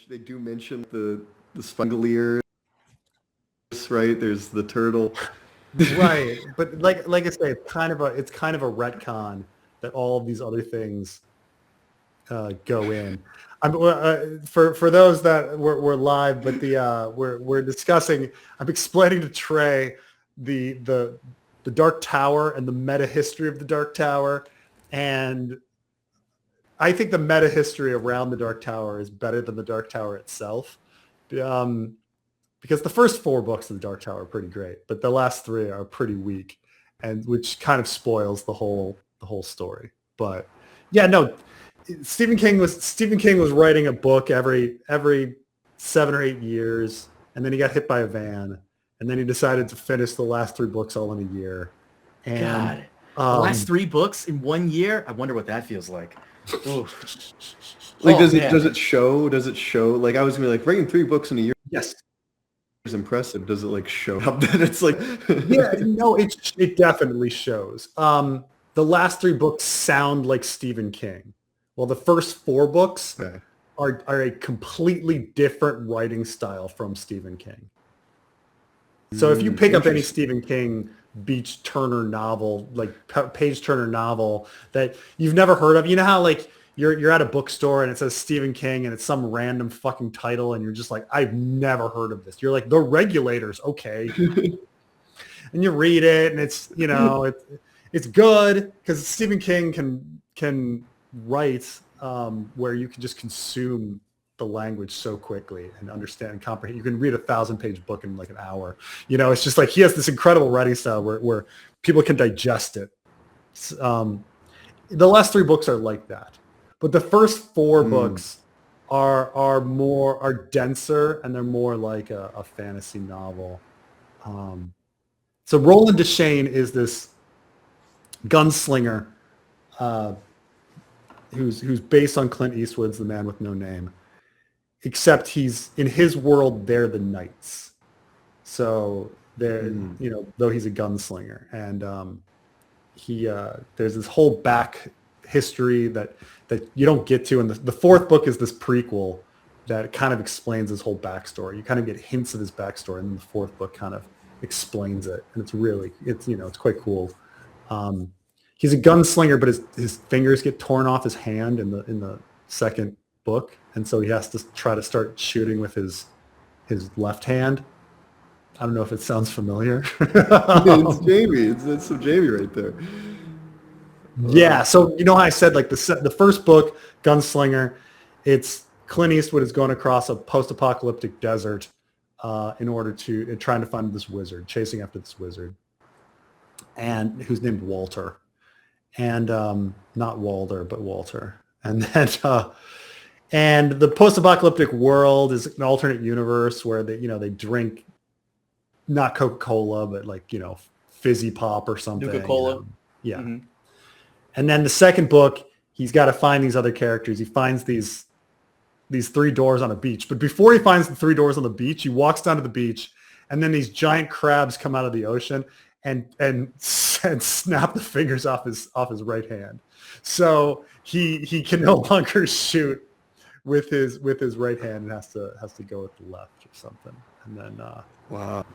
They do mention the Spungaliers, right? There's the turtle. Right, but like I say, it's kind of a retcon that all of these other things go in. For those that were live, but we're discussing. I'm explaining to Trey the Dark Tower and the meta history of the Dark Tower, and I think the meta history around the Dark Tower is better than the Dark Tower itself. Because the first 4 books of the Dark Tower are pretty great, but the last 3 are pretty weak, and which kind of spoils the whole story. But yeah, no, Stephen King was writing a book every 7 or 8 years, and then he got hit by a van, and then he decided to finish the last 3 books all in a year. And God, the last 3 books in 1 year. I wonder what that feels like. Like, does it show? Does it show? Like, I was gonna be like, writing 3 books in a year. Yes. Is impressive. Does it like show up that it's like? Yeah, no, it definitely shows. The last 3 books sound like Stephen King. Well, the first 4 books are a completely different writing style from Stephen King. So if you pick up any Stephen King Beach Turner novel, like Page Turner novel that you've never heard of, you know how like you're at a bookstore and it says Stephen King and it's some random fucking title and you're just like, I've never heard of this. You're like, The Regulators, okay. And you read it and it's, you know, it's good because Stephen King can write where you can just consume the language so quickly and understand and comprehend. You can read a 1,000-page book in like an hour. You know, it's just like he has this incredible writing style where people can digest it. The last 3 books are like that. But the first 4 books are denser and they're more like a fantasy novel. So Roland Deschain is this gunslinger who's based on Clint Eastwood's The Man with No Name, except he's in his world they're the knights. So they're you know, though he's a gunslinger, and there's this whole back history that you don't get to, and the 4th book is this prequel that kind of explains his whole backstory. You kind of get hints of his backstory, and then the 4th book kind of explains it, and it's quite cool. He's a gunslinger, but his fingers get torn off his hand in the 2nd book, and so he has to try to start shooting with his left hand. I don't know if it sounds familiar. It's Jamie. It's some Jamie right there. Yeah, so you know how I said like the first book, Gunslinger, it's Clint Eastwood is going across a post-apocalyptic desert trying to find this wizard, chasing after this wizard, and who's named Walter, and not Walder but Walter, and then and the post-apocalyptic world is an alternate universe where they drink not Coca-Cola but like fizzy pop or something. Coca-Cola. Yeah. Mm-hmm. And then the 2nd book, he's got to find these other characters. He finds these 3 doors on a beach. But before he finds the 3 doors on the beach, he walks down to the beach, and then these giant crabs come out of the ocean and snap the fingers off his right hand. So he can no longer shoot with his right hand and has to go with the left or something. And then wow.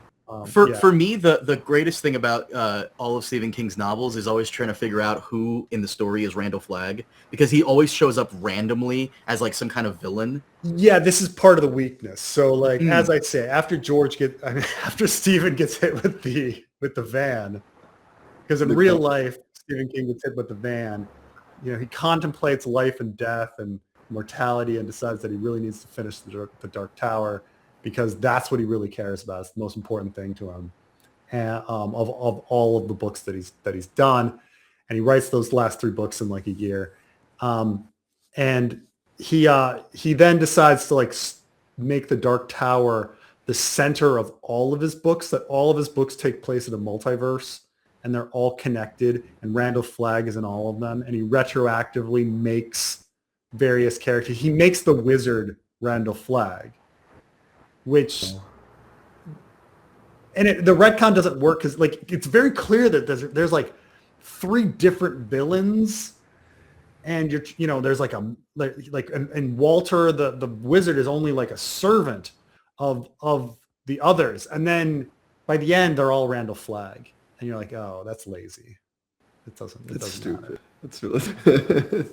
For me, the greatest thing about all of Stephen King's novels is always trying to figure out who in the story is Randall Flagg, because he always shows up randomly as like some kind of villain. Yeah, this is part of the weakness. So like as I say, after Stephen gets hit with the van, because in real life Stephen King gets hit with the van, he contemplates life and death and mortality and decides that he really needs to finish the Dark Tower, because that's what he really cares about. It's the most important thing to him, and, of all of the books that he's done. And he writes those last 3 books in like a year. And he then decides to like make the Dark Tower the center of all of his books, that all of his books take place in a multiverse and they're all connected, and Randall Flagg is in all of them. And he retroactively makes various characters. He makes the wizard Randall Flagg, which, and the retcon doesn't work because like it's very clear that there's like 3 different villains and there's like and Walter the wizard is only like a servant of the others, and then by the end they're all Randall Flagg, and you're like, oh, that's lazy. It doesn't stupid. Matter. It's really.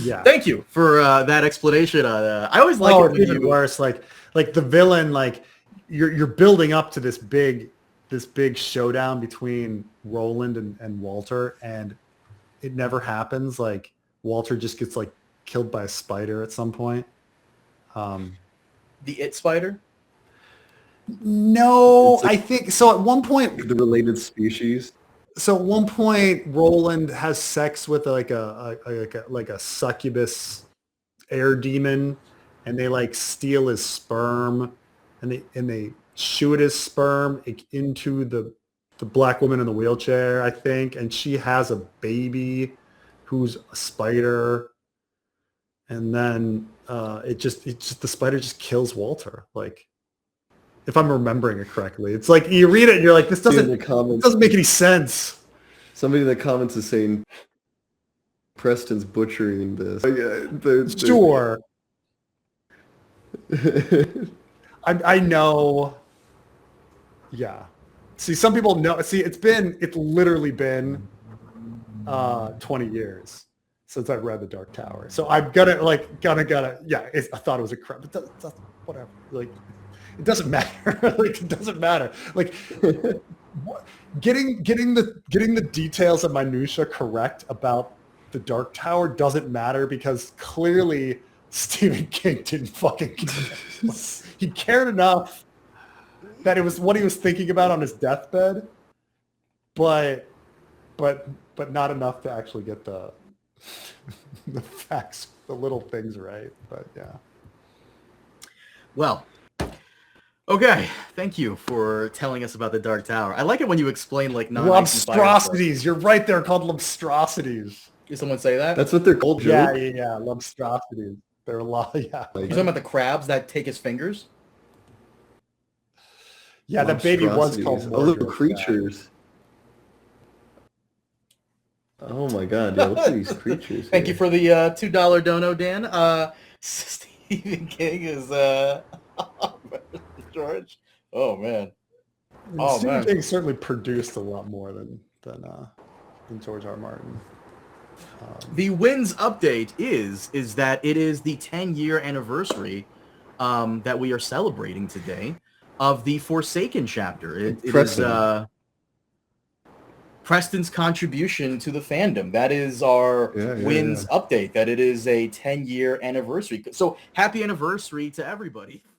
Yeah. Thank you for that explanation. I always like it when it's even worse. Like the villain, like you're building up to this big showdown between Roland and Walter, and it never happens. Like Walter just gets like killed by a spider at some point. The It Spider? No, I think so. At one point, the related species. So at one point, Roland has sex with like a succubus air demon, and they like steal his sperm, and they shoot his sperm into the black woman in the wheelchair, I think, and she has a baby who's a spider, and then the spider just kills Walter. Like, if I'm remembering it correctly, it's like you read it and you're like, this doesn't make any sense. Somebody in the comments is saying Preston's butchering this. Sure. I know. Yeah. See, some people know. See, it's literally been 20 years since I've read The Dark Tower. So I'm gonna. Yeah, I thought it was a crap. But that's whatever. Like, it doesn't matter. Like, it doesn't matter. Like, getting the details and minutia correct about The Dark Tower doesn't matter, because clearly Stephen King didn't fucking care. He cared enough that it was what he was thinking about on his deathbed, but not enough to actually get the facts, the little things right. But yeah. Well, okay. Thank you for telling us about The Dark Tower. I like it when you explain like Lobstrosities. You're right. They're called lobstrosities. Did someone say that? That's what they're called. Yeah. Lobstrosities. They're a lot. Yeah. You're talking about the crabs that take his fingers? Yeah, the baby was called little creatures. Oh my god, yeah, look at these creatures. Thank you for the $2 dono, Dan. Stephen King is George. Oh man. Stephen King certainly produced a lot more than George R. Martin. The wins update is that it is the 10-year anniversary that we are celebrating today of the Forsaken chapter. It is Preston's contribution to the fandom. That is our wins update, that it is a 10-year anniversary. So happy anniversary to everybody.